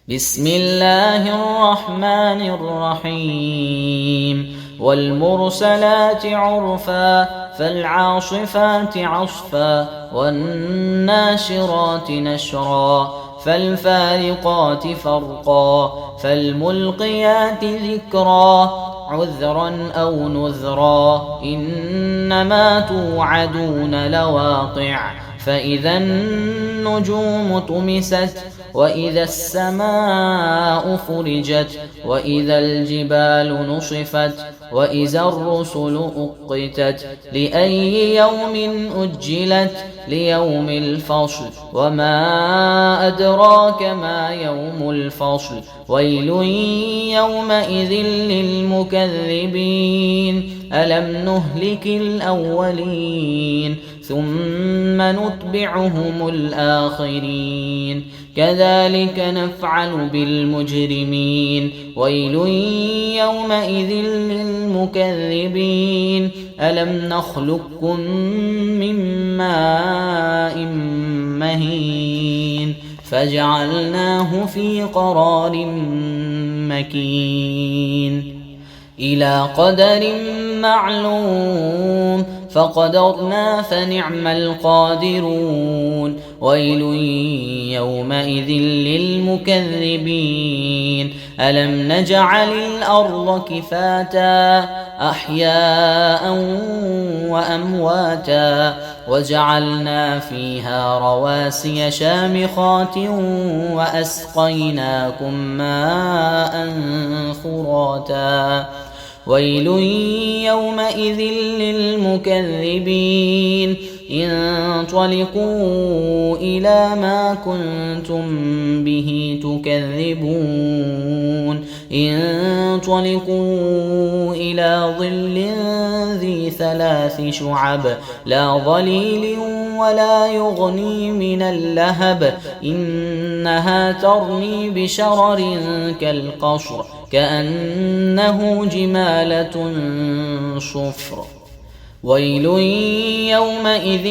بسم الله الرحمن الرحيم والمرسلات عرفا فالعاصفات عصفا والناشرات نشرا فالفارقات فرقا فالملقيات ذكرا عذرا أو نذرا إنما توعدون لواقع فإذا النجوم طمست وإذا السماء فرجت وإذا الجبال نصفت وإذا الرسل أقتت لأي يوم أجلت ليوم الفصل وما أدراك ما يوم الفصل ويل يومئذ للمكذبين ألم نهلك الأولين ثم نتبعهم الآخرين كذلك نفعل بالمجرمين ويل يومئذ للمكذبين ألم نخلقكم من ماء مهين فجعلناه في قرار مكين إلى قدر معلوم فقدرنا فنعم القادرون ويل يومئذ للمكذبين ألم نجعل الأرض كفاتا أحياء وأمواتا وجعلنا فيها رواسي شامخات وأسقيناكم ماء فراتا ويل يومئذ للمكذبين انطلقوا إلى ما كنتم به تكذبون انطلقوا إلى ظل ذي 3 شعب لا ظليل ولا يغني من اللهب إنها ترمي بشرر كالقصر كأنه جمالة صفر ويل يومئذ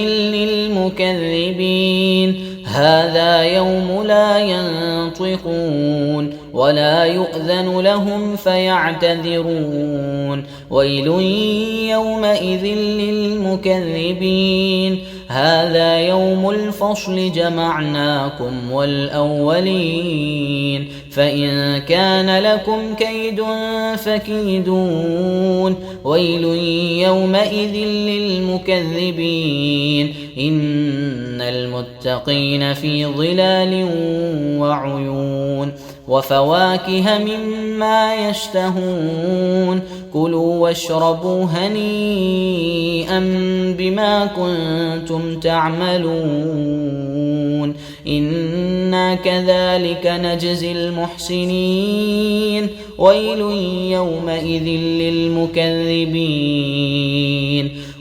للمكذبين هذا يوم لا ينطقون ولا يؤذن لهم فيعتذرون ويل يومئذ للمكذبين هذا يوم الفصل جمعناكم والأولين فإن كان لكم كيد فكيدون ويل يومئذ للمكذبين إن المتقين في ظلال وعيون وفواكه مما يشتهون كلوا واشربوا هنيئا بما كنتم تعملون إنا كذلك نجزي المحسنين ويل يومئذ للمكذبين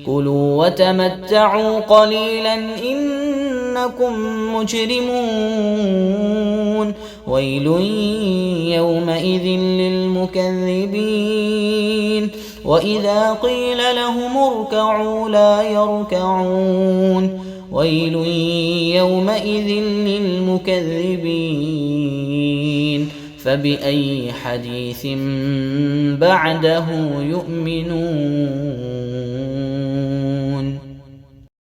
كلوا وتمتعوا قليلا إنكم مجرمون ويل يومئذ للمكذبين وإذا قيل لهم اركعوا لا يركعون ويل يومئذ للمكذبين فبأي حديث بعده يؤمنون